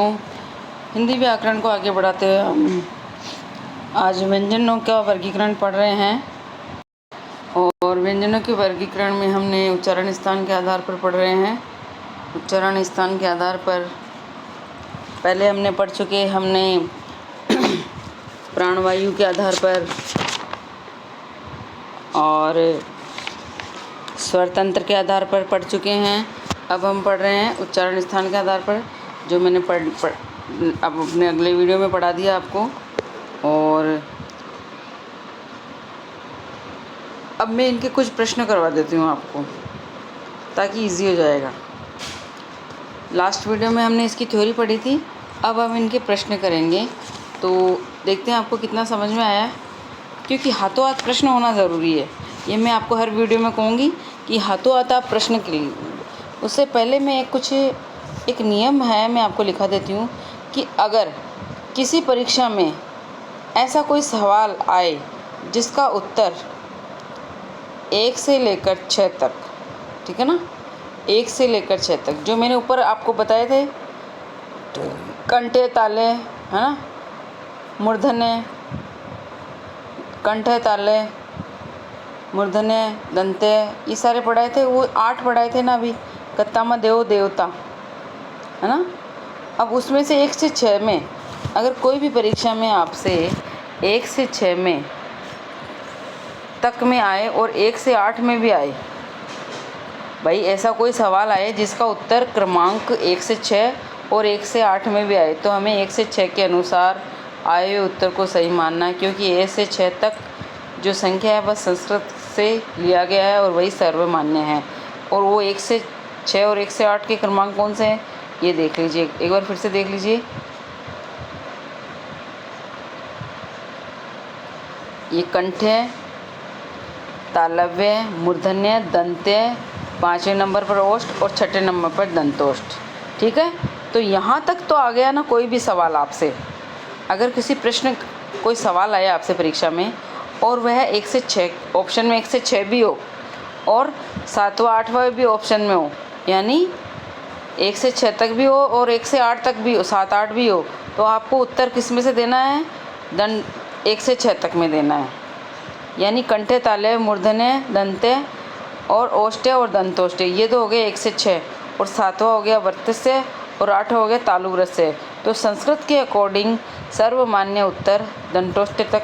हिंदी व्याकरण को आगे बढ़ाते हुए हम आज व्यंजनों का वर्गीकरण पढ़ रहे हैं और व्यंजनों के वर्गीकरण में हमने उच्चारण स्थान के आधार पर पढ़ रहे हैं। उच्चारण स्थान के आधार पर पहले हमने पढ़ चुके, हमने प्राणवायु के आधार पर और स्वरतंत्र के आधार पर पढ़ चुके हैं। अब हम पढ़ रहे हैं उच्चारण स्थान के आधार पर, जो मैंने अब अपने अगले वीडियो में पढ़ा दिया आपको। और अब मैं इनके कुछ प्रश्न करवा देती हूँ आपको, ताकि इजी हो जाएगा। लास्ट वीडियो में हमने इसकी थ्योरी पढ़ी थी, अब हम इनके प्रश्न करेंगे। तो देखते हैं आपको कितना समझ में आया, क्योंकि हाथों हाथ प्रश्न होना ज़रूरी है। ये मैं आपको हर वीडियो में कहूँगी कि हाथों हाथ आप प्रश्न के लिए। उससे पहले मैं एक नियम है, मैं आपको लिखा देती हूँ कि अगर किसी परीक्षा में ऐसा कोई सवाल आए जिसका उत्तर 1 से लेकर 6 तक, ठीक है ना, 1 से लेकर 6 तक, जो मैंने ऊपर आपको बताए थे, कंठे ताले, है ना, मूर्धन्य, कंठे ताले, मूर्धन्य, दंते, ये सारे पढ़ाए थे। वो 8 पढ़ाए थे ना अभी, कत्तामा देव देवता, है ना। अब उसमें से 1 से 6 में अगर कोई भी परीक्षा में आपसे 1 से 6 में तक में आए और 1 से 8 में भी आए, भाई ऐसा कोई सवाल आए जिसका उत्तर क्रमांक 1 से 6 और 1 से 8 में भी आए, तो हमें 1 से 6 के अनुसार आए हुए उत्तर को सही मानना है, क्योंकि 1 से 6 तक जो संख्या है वह संस्कृत से लिया गया है और वही सर्वमान्य है। और वो 1 से 6 और 1 से 8 के क्रमांक कौन से हैं, ये देख लीजिए, एक बार फिर से देख लीजिए। ये कंठे, तालव्य, मूर्धन्य, दंत्य, 5वें नंबर पर ओष्ठ और 6ठे नंबर पर दंतोष्ठ, ठीक है। तो यहाँ तक तो आ गया ना। कोई भी सवाल आपसे, अगर किसी प्रश्न कोई सवाल आया आपसे परीक्षा में और वह 1 से 6 ऑप्शन में 1 से 6 भी हो और 7वां 8वां भी ऑप्शन में हो, यानी 1 से 6 तक भी हो और 1 से 8 तक भी हो, 7 8 भी हो, तो आपको उत्तर किस में से देना है, 1 से 6 तक में देना है। यानी कंठे, ताले, मूर्धन्य, दंते और ओष्ठ्य और दंतोष्ठ्य, ये तो हो गए 1 से 6, और 7वां हो गया वर्तस्य और 8वां हो गया तालुव्रस्य। तो संस्कृत के अकॉर्डिंग सर्वमान्य उत्तर दंतोष्ठ्य तक,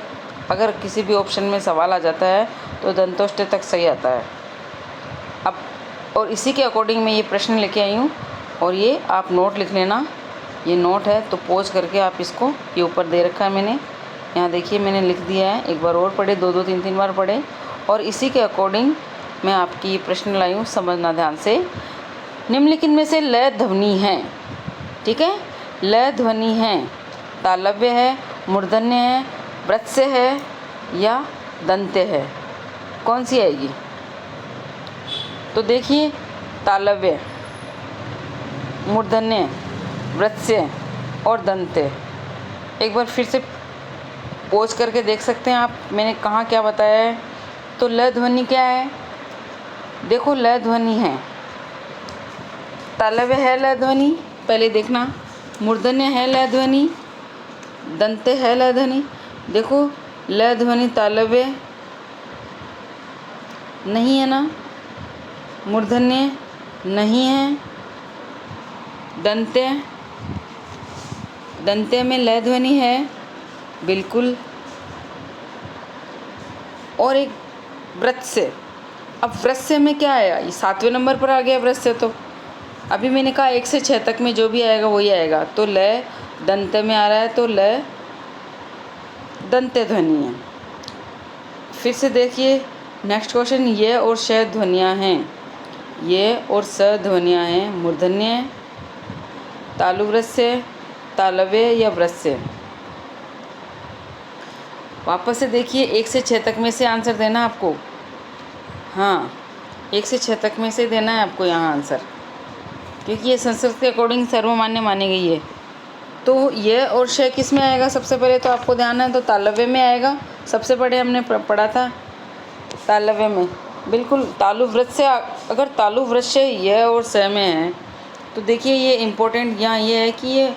अगर किसी भी ऑप्शन में सवाल आ जाता है तो दंतोष्ठ्य तक सही आता है। अब और इसी के अकॉर्डिंग मैं ये प्रश्न लेके आई हूँ, और ये आप नोट लिख लेना। ये नोट है तो पॉज करके आप इसको, ये ऊपर दे रखा है मैंने, यहाँ देखिए मैंने लिख दिया है। एक बार और पढ़े, 2 3 3 बार पढ़े, और इसी के अकॉर्डिंग मैं आपकी ये प्रश्न लाई हूँ, समझना ध्यान से। निम्नलिखित में से लय ध्वनि है, ठीक है, लय ध्वनि है, तालव्य है, मूर्धन्य है, वृत्स्य है या दंत्य है, कौन सी आएगी? तो देखिए, तालव्य, मूर्धन्य, वृत्स्य और दंत्य। एक बार फिर से पॉज करके देख सकते हैं आप, मैंने कहाँ क्या बताया है। तो लय ध्वनि क्या है, देखो लय ध्वनि है, तालव्य है लय ध्वनि, पहले देखना, मूर्धन्य है लय ध्वनि, दंत्य है लय ध्वनि। देखो लय ध्वनि तालव्य नहीं है ना, मूर्धन्य नहीं है, दंत्य में लय ध्वनि है बिल्कुल, और एक वृत्स्य। अब वृत्स्य में क्या आया, ये 7वें नंबर पर आ गया वृत्स्य। तो अभी मैंने कहा 1 से 6 तक में जो भी आएगा वही आएगा, तो लय दंत्य में आ रहा है, तो लय दंत्य ध्वनि है। फिर से देखिए नेक्स्ट क्वेश्चन, ये और श ध्वनियाँ हैं, ये और स ध्वनियाँ हैं, मूर्धन्य, तालुव्रस्य, तालव्य या वृत्स्य। वापस से देखिए, 1 से 6 तक में से आंसर देना आपको, हाँ 1 से 6 तक में से देना है आपको यहाँ आंसर, क्योंकि ये संस्कृत के अकॉर्डिंग सर्वमान्य मानी गई है। तो ये और श किस में आएगा, सबसे पहले तो आपको ध्यान है, तो तालव्य में आएगा। सबसे पहले हमने पढ़ा था तालव्य में, बिल्कुल। तालुव्रस्य, अगर तालुव्रस्य ये और स में है, तो देखिए ये इम्पोर्टेंट यहाँ ये है कि ये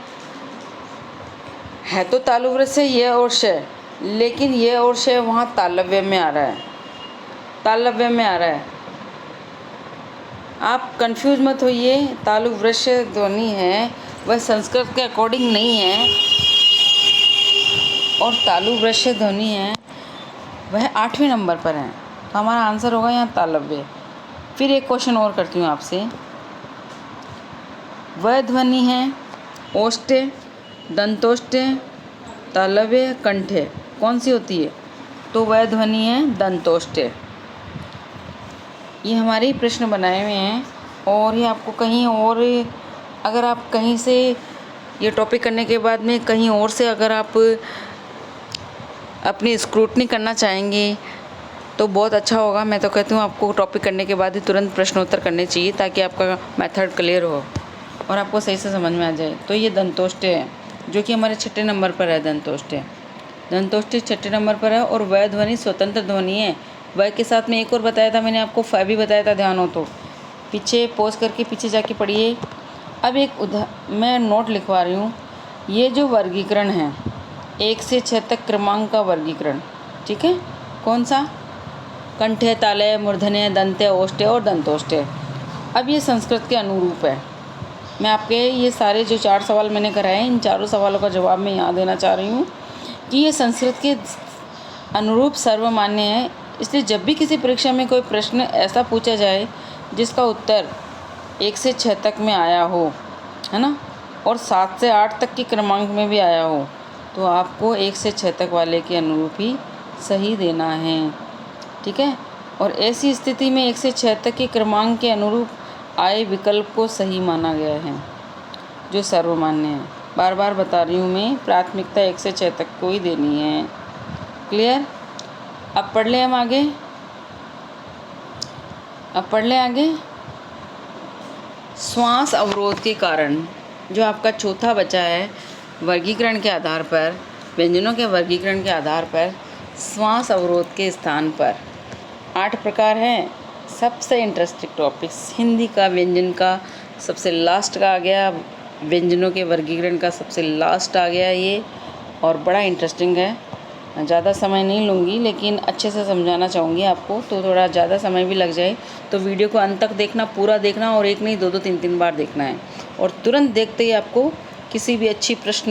है तो तालुव्य से ये और शय, लेकिन ये और शय वहाँ तालव्य में आ रहा है, तालव्य में आ रहा है। आप कंफ्यूज मत होइए। तालुव्य ध्वनि है वह संस्कृत के अकॉर्डिंग नहीं है, और तालुव्य ध्वनि है वह 8वें नंबर पर है। तो हमारा आंसर होगा यहाँ तालव्य। फिर एक क्वेश्चन और करती हूँ आपसे। वह ध्वनि है ओष्ठ्य, दंतोष्ठ्य, तालव्य, कंठ्य, कौन सी होती है? तो वह ध्वनि है दंतोष्ठ्य। ये हमारे ही प्रश्न बनाए हुए हैं, और ये आपको कहीं और, अगर आप कहीं से ये टॉपिक करने के बाद में कहीं और से अगर आप अपनी स्क्रूटनी करना चाहेंगे तो बहुत अच्छा होगा। मैं तो कहती हूँ आपको टॉपिक करने के बाद ही तुरंत प्रश्नोत्तर करने चाहिए, ताकि आपका मेथड क्लियर हो और आपको सही से समझ में आ जाए। तो ये दंतोष्ठ्य है, जो कि हमारे 6ठे नंबर पर है। दंतोष्ठ्य 6ठे नंबर पर है, और वह ध्वनि स्वतंत्र ध्वनि है। वह के साथ में एक और बताया था मैंने आपको, फ भी बताया था, ध्यान हो तो पीछे पॉज करके पीछे जाके पढ़िए। अब एक मैं नोट लिखवा रही हूँ। ये जो वर्गीकरण है 1 से 6 तक क्रमांक का वर्गीकरण, ठीक है, कौन सा? कंठ्य, तालय, मूर्धन्य, दंत्य, ओष्ठ्य और दंतोष्ठ्य। अब ये संस्कृत के अनुरूप है। मैं आपके ये सारे जो 4 सवाल मैंने कराए हैं, इन चारों सवालों का जवाब मैं यहाँ देना चाह रही हूँ कि ये संस्कृत के अनुरूप सर्वमान्य है। इसलिए जब भी किसी परीक्षा में कोई प्रश्न ऐसा पूछा जाए जिसका उत्तर 1 से 6 तक में आया हो, है ना, और 7 से 8 तक के क्रमांक में भी आया हो, तो आपको 1 से 6 तक वाले के अनुरूप ही सही देना है, ठीक है। और ऐसी स्थिति में 1 से 6 तक के क्रमांक के अनुरूप आए विकल्प को सही माना गया है, जो सर्वमान्य है। बार बार बता रही हूँ मैं, प्राथमिकता 1 से 6 तक को ही देनी है। क्लियर? अब पढ़ लें हम आगे। श्वास अवरोध के कारण, जो आपका चौथा बचा है, वर्गीकरण के आधार पर, व्यंजनों के वर्गीकरण के आधार पर श्वास अवरोध के स्थान पर 8 प्रकार हैं। सबसे इंटरेस्टिंग टॉपिक्स हिंदी का, व्यंजन का सबसे लास्ट का आ गया, व्यंजनों के वर्गीकरण का सबसे लास्ट आ गया ये, और बड़ा इंटरेस्टिंग है। ज़्यादा समय नहीं लूँगी, लेकिन अच्छे से समझाना चाहूँगी आपको, तो थोड़ा ज़्यादा समय भी लग जाए तो वीडियो को अंत तक देखना, पूरा देखना, और एक नहीं 2-2 3-3 बार देखना है। और तुरंत देखते ही आपको किसी भी अच्छी प्रश्न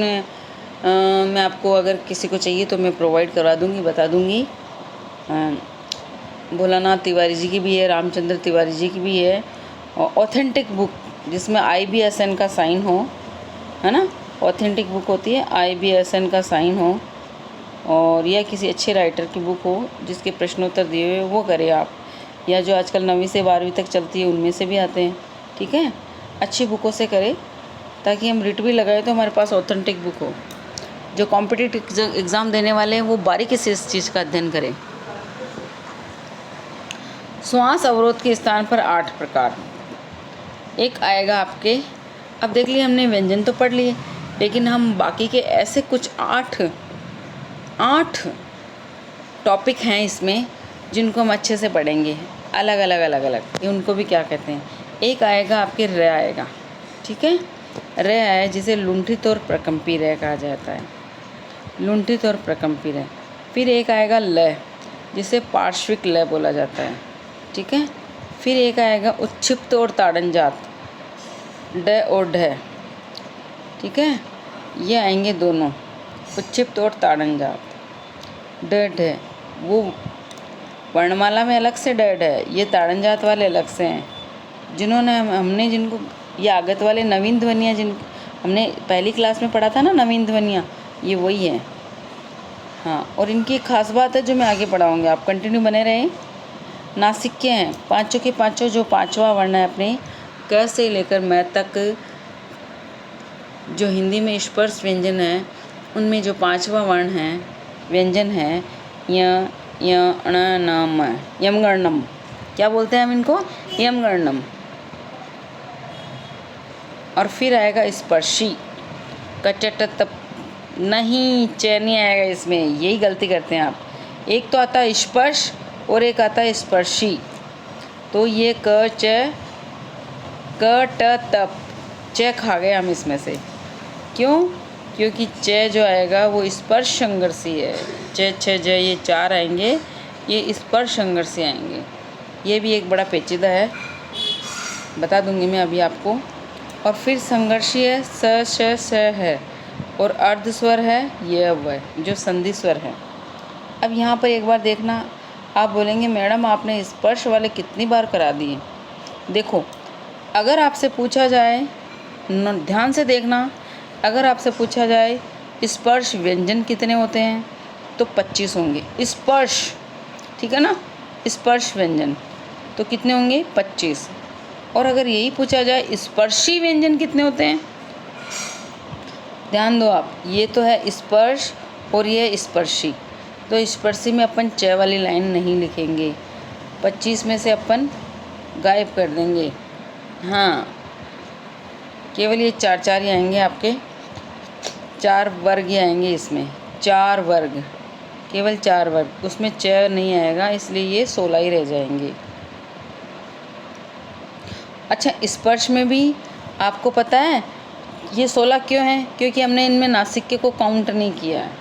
मैं आपको अगर किसी को चाहिए तो मैं प्रोवाइड करवा दूँगी, बता दूँगी। भोलानाथ तिवारी जी की भी है, रामचंद्र तिवारी जी की भी है, और ऑथेंटिक बुक जिसमें IBSN का साइन हो, है ना, ऑथेंटिक बुक होती है, IBSN का साइन हो, और या किसी अच्छे राइटर की बुक हो जिसके प्रश्नोत्तर दिए हुए वो करें आप, या जो आजकल 9वीं से 12वीं तक चलती है उनमें से भी आते हैं, ठीक है। अच्छी बुकों से करें ताकि हम रिट भी लगाए तो हमारे पास ऑथेंटिक बुक हो। जो कॉम्पिटिटिव एग्ज़ाम देने वाले हैं वो बारीकी से इस चीज़ का अध्ययन करें। श्वास अवरोध के स्थान पर 8 प्रकार एक आएगा आपके। अब देख लिए हमने व्यंजन तो पढ़ लिए, लेकिन हम बाकी के ऐसे कुछ 8 टॉपिक हैं इसमें जिनको हम अच्छे से पढ़ेंगे, अलग अलग। ये उनको भी क्या कहते हैं। एक आएगा आपके र आएगा, ठीक है, र है जिसे लुंठित और प्रकम्पी र कहा जाता है, लुंठित और प्रकम्पी र। फिर एक आएगा ल जिसे पार्श्विक ल बोला जाता है, ठीक है। फिर एक आएगा उच्छिप्त और ताड़नजात, ड और ढ, ठीक है। ये आएंगे दोनों, उच्छिप्त और ताड़नजात, ड ढ। वो वर्णमाला में अलग से ड ढ, ये ताड़नजात वाले अलग से हैं। जिन्होंने हमने जिनको ये आगत वाले नवीन ध्वनियाँ, जिन हमने पहली क्लास में पढ़ा था ना, नवीन ध्वनियाँ, ये वही हैं। हाँ, और इनकी एक खास बात है जो मैं आगे पढ़ाऊँगी, आप कंटिन्यू बने रहें। नासिक के हैं, पाँचों के पाँचों, जो 5वां वर्ण है अपने क से लेकर म तक, जो हिंदी में स्पर्श व्यंजन है उनमें जो 5वां वर्ण है, व्यंजन है, य य ण न म, यमगणनम। क्या बोलते हैं हम इनको? यमगणनम। और फिर आएगा स्पर्शी, कचट तप, नहीं च नहीं आएगा इसमें, यही गलती करते हैं आप। एक तो आता है स्पर्श और एक आता है स्पर्शी। तो ये क ट तप, च खा गए हम इसमें से। क्यों? क्योंकि च जो आएगा वो स्पर्श संघर्षी है। च छ ज ये 4 आएंगे, ये स्पर्श संघर्षी आएंगे। ये भी एक बड़ा पेचीदा है, बता दूंगी मैं अभी आपको। और फिर संघर्षी है स श स है, और अर्ध स्वर है ये व, जो संधि स्वर है। अब यहाँ पर एक बार देखना, आप बोलेंगे मैडम आपने स्पर्श वाले कितनी बार करा दिए। देखो, अगर आपसे पूछा जाए, ध्यान से देखना, अगर आपसे पूछा जाए स्पर्श व्यंजन कितने होते हैं तो 25 होंगे। स्पर्श, ठीक है ना, स्पर्श व्यंजन तो कितने होंगे 25। और अगर यही पूछा जाए स्पर्शी व्यंजन कितने होते हैं, ध्यान दो आप, ये तो है स्पर्श और ये स्पर्शी। तो स्पर्शी में अपन च वाली लाइन नहीं लिखेंगे, 25 में से अपन गायब कर देंगे। हाँ, केवल ये 4 ही आएंगे आपके, 4 वर्ग ही आएंगे इसमें, 4 वर्ग, केवल 4 वर्ग, उसमें च नहीं आएगा, इसलिए ये 16 ही रह जाएंगे। अच्छा, स्पर्श में भी आपको पता है ये 16 क्यों हैं? क्योंकि हमने इनमें नासिके को काउंट नहीं किया है।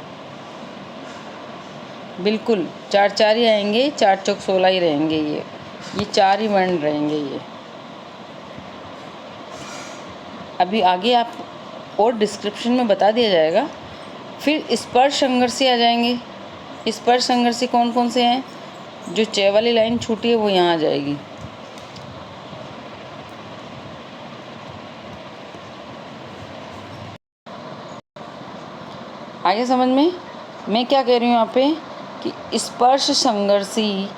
बिल्कुल 4 ही आएंगे, 4 चौक 16 ही रहेंगे। ये 4 ही वर्ण रहेंगे। ये अभी आगे आप और डिस्क्रिप्शन में बता दिया जाएगा। फिर स्पर्श संघर्षी आ जाएंगे। स्पर्श संघर्षी कौन कौन से हैं? जो च वाली लाइन छूटी है वो यहाँ आ जाएगी। आगे समझ में? मैं क्या कह रही हूँ यहाँ पे कि स्पर्श संघर्षी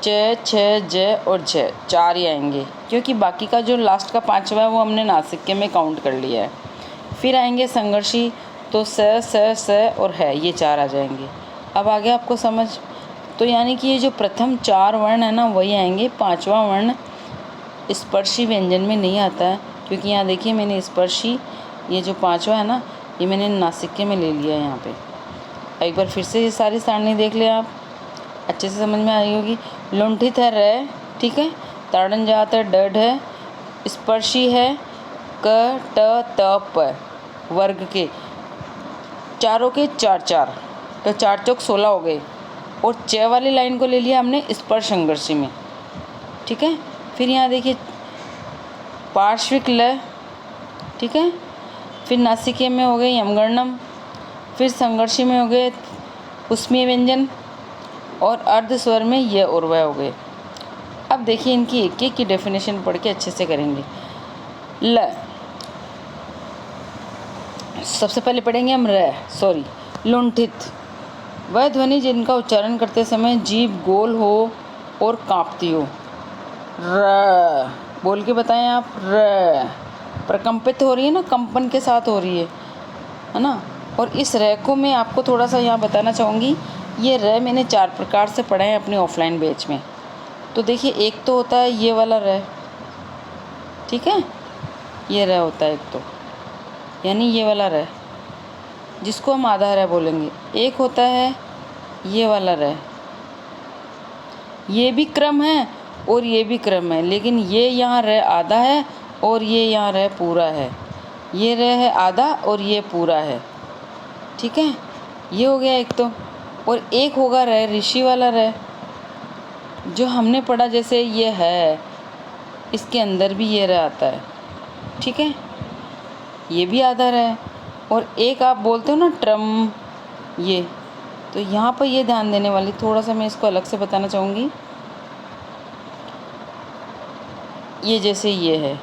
च छ ज और झ 4 ही आएंगे, क्योंकि बाकी का जो लास्ट का 5वां है वो हमने नासिके में काउंट कर लिया है। फिर आएंगे संघर्षी, तो स स और है, ये 4 आ जाएंगे। अब आगे आपको समझ, तो यानी कि ये जो प्रथम 4 वर्ण है ना वही आएंगे। 5वां वर्ण स्पर्शी व्यंजन में नहीं आता है, क्योंकि यहाँ देखिए मैंने स्पर्शी, ये जो 5वां है ना ये मैंने नासिके में ले लिया है यहाँ पे। एक बार फिर से ये सारी सारणी देख ले आप, अच्छे से समझ में आई होगी। लुंठित है र, ठीक है, ताड़न जात है डड है, स्पर्शी है क ट त प, वर्ग के चारों के 4 तो 4 चौक 16 हो गए। और च वाली लाइन को ले लिया हमने स्पर्श संघर्षी में, ठीक है। फिर यहाँ देखिए पार्श्विक ल, ठीक है, फिर नासिके में हो गए यमगणनम, फिर संघर्षी में हो गए उष्मीय व्यंजन, और अर्ध स्वर में ये और वह हो गए। अब देखिए इनकी एक एक की डेफिनेशन पढ़ के अच्छे से करेंगे। ल, सबसे पहले पढ़ेंगे हम लुंठित, वह ध्वनि जिनका उच्चारण करते समय जीभ गोल हो और कांपती हो। र, बोल के बताएं आप। र प्रकंपित हो रही है ना, कंपन के साथ हो रही है ना। और इस र को मैं आपको थोड़ा सा यहाँ बताना चाहूँगी। ये र मैंने 4 प्रकार से पढ़ा है अपनी ऑफलाइन बैच में। तो देखिए एक तो होता है ये वाला र, ठीक है, ये र होता है एक तो, यानी ये वाला र जिसको हम आधा र बोलेंगे। एक होता है ये वाला र, ये भी क्रम है और ये भी क्रम है, लेकिन ये यहाँ र आधा है और ये यहाँ र पूरा है। ये र है आधा और ये पूरा है, ठीक है, ये हो गया एक तो। और एक होगा र ऋषि वाला र, जो हमने पढ़ा, जैसे ये है इसके अंदर भी ये र आता है, ठीक है, ये भी आधा र है। और एक आप बोलते हो ना ट्रम, ये तो यहाँ पर ये ध्यान देने वाली, थोड़ा सा मैं इसको अलग से बताना चाहूँगी। ये जैसे ये है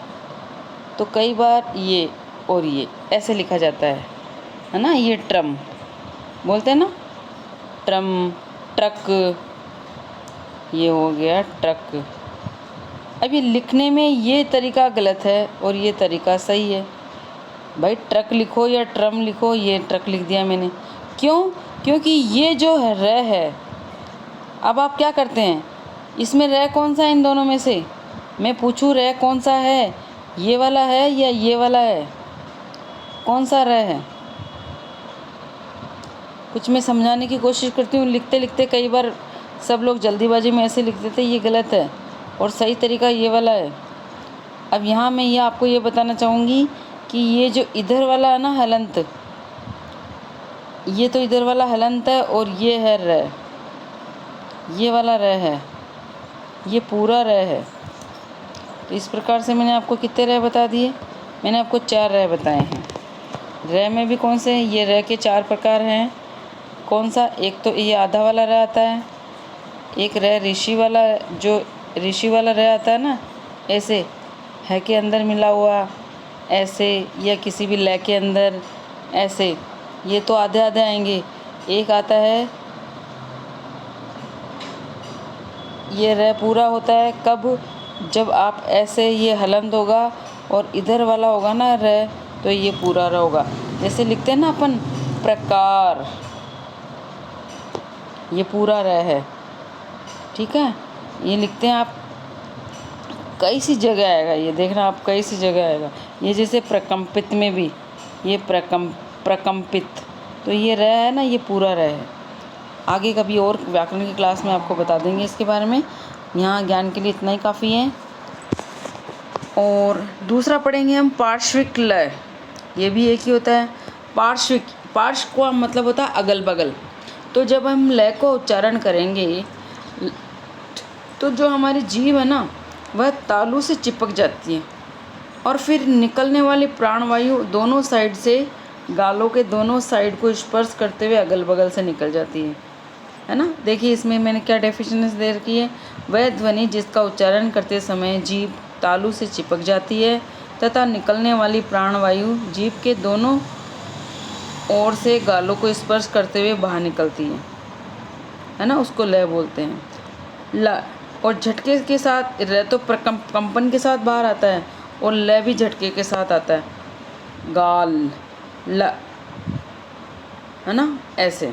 तो कई बार ये और ये ऐसे लिखा जाता है ना। ये ट्रम बोलते हैं ना, ट्रम, ट्रक, ये हो गया ट्रक। अब ये लिखने में ये तरीका गलत है और ये तरीका सही है। भाई ट्रक लिखो या ट्रम लिखो, ये ट्रक लिख दिया मैंने, क्यों? क्योंकि ये जो है र है, अब आप क्या करते हैं, इसमें र कौन सा है इन दोनों में से? मैं पूछूं र कौन सा है, ये वाला है या ये वाला है? कौन सा र है? कुछ मैं समझाने की कोशिश करती हूँ। लिखते लिखते कई बार सब लोग जल्दीबाजी में ऐसे लिख देते, ये गलत है और सही तरीका ये वाला है। अब यहाँ मैं ये आपको ये बताना चाहूँगी कि ये जो इधर वाला है ना हलंत, ये तो इधर वाला हलंत है और ये है र, ये वाला र है, ये पूरा र है। तो इस प्रकार से मैंने आपको कितने र बता दिए? मैंने आपको 4 र बताए हैं। र में भी कौन से हैं? ये र के 4 प्रकार हैं। कौन सा? एक तो ये आधा वाला र आता है, एक र ऋषि वाला, जो ऋषि वाला र आता है ना, ऐसे है के अंदर मिला हुआ, ऐसे, या किसी भी लय के अंदर ऐसे, ये तो आधे आधे आएंगे। एक आता है ये र पूरा होता है कब? जब आप ऐसे, ये हलंत होगा और इधर वाला होगा ना र, तो ये पूरा र होगा। जैसे लिखते हैं ना अपन प्रकार, ये पूरा र है, ठीक है। ये लिखते हैं आप, कई सी जगह आएगा, ये देखना आप, कई सी जगह आएगा। ये जैसे प्रकम्पित में भी, ये प्रकम्पित, तो ये र है ना, ये पूरा र है। आगे कभी और व्याकरण की क्लास में आपको बता देंगे इसके बारे में। यहाँ ज्ञान के लिए इतना ही काफ़ी है। और दूसरा पढ़ेंगे हम पार्श्विक लय। ये भी एक ही होता है। पार्श्विक, पार्श्व का मतलब होता है अगल बगल। तो जब हम लय को उच्चारण करेंगे तो जो हमारी जीभ है ना, वह तालू से चिपक जाती है और फिर निकलने वाली प्राणवायु दोनों साइड से, गालों के दोनों साइड को स्पर्श करते हुए अगल बगल से निकल जाती है ना। देखिए इसमें मैंने क्या डेफिनेशन दे रखी है। वह ध्वनि जिसका उच्चारण करते समय जीभ तालू से चिपक जाती है तथा निकलने वाली प्राणवायु जीभ के दोनों ओर से गालों को स्पर्श करते हुए बाहर निकलती है ना, उसको लय बोलते हैं। ल और झटके के साथ, र तो कंपन के साथ बाहर आता है और लय भी झटके के साथ आता है। गाल, ल, है ना, ऐसे।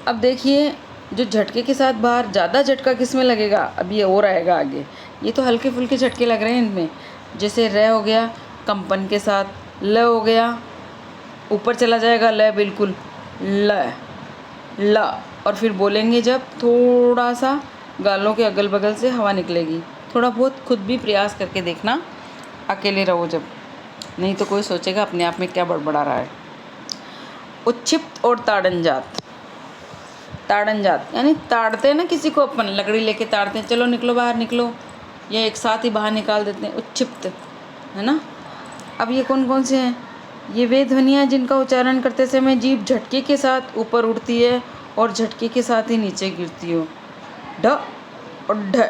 अब देखिए जो झटके के साथ बाहर, ज़्यादा झटका किस में लगेगा? अब ये और आएगा आगे। ये तो हल्के फुल्के झटके लग रहे हैं इनमें। जैसे र हो गया कंपन के साथ, ल हो गया ऊपर चला जाएगा ल, बिल्कुल ल, ल, और फिर बोलेंगे जब थोड़ा सा गालों के अगल बगल से हवा निकलेगी। थोड़ा बहुत खुद भी प्रयास करके देखना, अकेले रहो जब, नहीं तो कोई सोचेगा अपने आप में क्या बड़बड़ा रहा है। उच्छिप्त और ताड़न जात। ताड़न जात यानी ताड़ते हैं ना किसी को, अपन लकड़ी लेके ताड़ते हैं, चलो निकलो बाहर निकलो, या एक साथ ही बाहर निकाल देते हैं, उच्छिप्त, है ना। अब ये कौन कौन से हैं? ये वे ध्वनियाँ जिनका उच्चारण करते समय जीभ झटके के साथ ऊपर उठती है और झटके के साथ ही नीचे गिरती हो। ढ और ढ,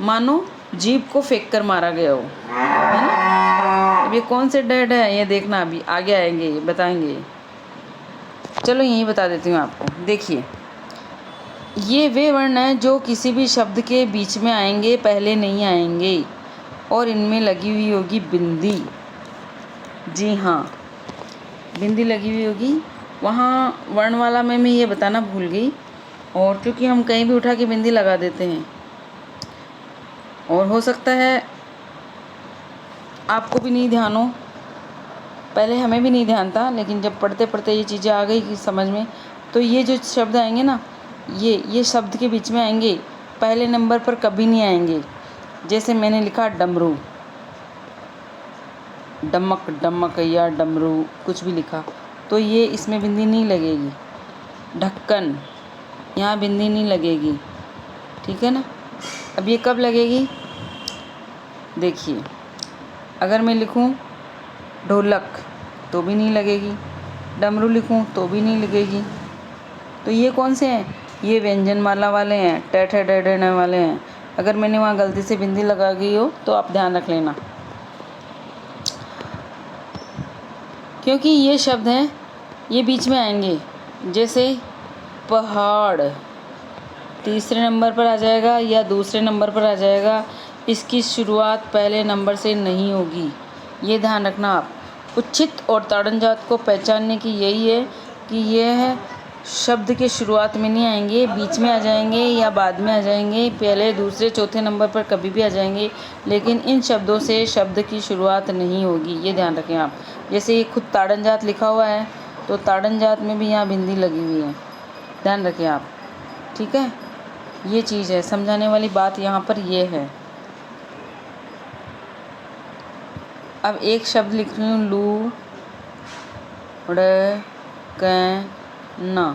मानो जीभ को फेंक कर मारा गया हो, है ना। अब ये कौन से ढ है ये देखना, अभी आगे आएंगे ये बताएंगे। चलो यही बता देती हूँ आपको। देखिए ये वे वर्ण हैं जो किसी भी शब्द के बीच में आएंगे, पहले नहीं आएंगे, और इनमें लगी हुई होगी बिंदी। जी हाँ, बिंदी लगी हुई होगी। वहाँ वर्णमाला में मैं ये बताना भूल गई, और क्योंकि हम कहीं भी उठा के बिंदी लगा देते हैं, और हो सकता है आपको भी नहीं ध्यान हो, पहले हमें भी नहीं ध्यान था, लेकिन जब पढ़ते पढ़ते ये चीज़ें आ गई कि समझ में, तो ये जो शब्द आएंगे ना, ये शब्द के बीच में आएंगे, पहले नंबर पर कभी नहीं आएंगे। जैसे मैंने लिखा डमरू, डमक, डमक या डमरू, कुछ भी लिखा, तो ये इसमें बिंदी नहीं लगेगी। ढक्कन, यहाँ बिंदी नहीं लगेगी, ठीक है ना। अब ये कब लगेगी? देखिए अगर मैं लिखूँ ढोलक तो भी नहीं लगेगी, डमरू लिखूँ तो भी नहीं लगेगी। तो ये कौन से हैं? ये व्यंजनमाला वाले हैं, ट ठ ड ढ वाले हैं। अगर मैंने वहाँ गलती से बिंदी लगा गई हो तो आप ध्यान रख लेना, क्योंकि ये शब्द हैं ये बीच में आएंगे। जैसे पहाड़ तीसरे नंबर पर आ जाएगा या दूसरे नंबर पर आ जाएगा, इसकी शुरुआत पहले नंबर से नहीं होगी, ये ध्यान रखना आप। उच्छित और ताड़न जात को पहचानने की यही है कि यह शब्द के शुरुआत में नहीं आएंगे, बीच में आ जाएंगे या बाद में आ जाएंगे, पहले दूसरे चौथे नंबर पर कभी भी आ जाएंगे, लेकिन इन शब्दों से शब्द की शुरुआत नहीं होगी, ये ध्यान रखें आप। जैसे ये खुद ताड़न जात लिखा हुआ है, तो ताड़न जात में भी यहाँ बिंदी लगी हुई है, ध्यान रखें आप, ठीक है। ये चीज़ है, समझाने वाली बात यहाँ पर ये है। अब एक शब्द लिख रही हूँ लू, ड़ क न।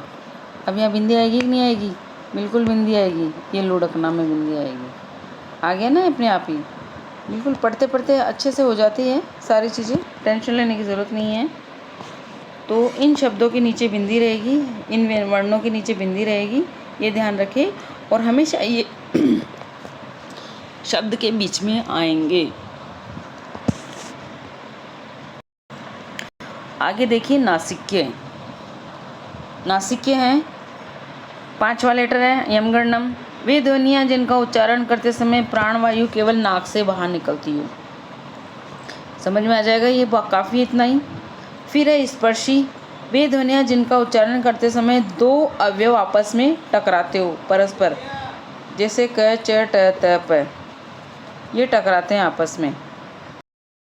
अब यहाँ बिंदी आएगी कि नहीं आएगी? बिल्कुल बिंदी आएगी, ये लुढ़कना में बिंदी आएगी। आ गया ना अपने आप ही, बिल्कुल पढ़ते पढ़ते अच्छे से हो जाती है सारी चीज़ें, टेंशन लेने की ज़रूरत नहीं है। तो इन शब्दों के नीचे बिंदी रहेगी, इन वर्णों के नीचे बिंदी रहेगी, ये ध्यान रखें। और हमेशा ये शब्द के बीच में आएंगे। आगे देखिए नासिक्य। नासिक्य हैं, 5वां लेटर है यमगणनम। वे ध्वनियाँ जिनका उच्चारण करते समय प्राणवायु केवल नाक से बाहर निकलती हो। समझ में आ जाएगा ये काफ़ी इतना ही। फिर है स्पर्शी। वे ध्वनियाँ जिनका उच्चारण करते समय दो अवयव आपस में टकराते हो परस्पर, जैसे क च ट त प, ये टकराते हैं आपस में।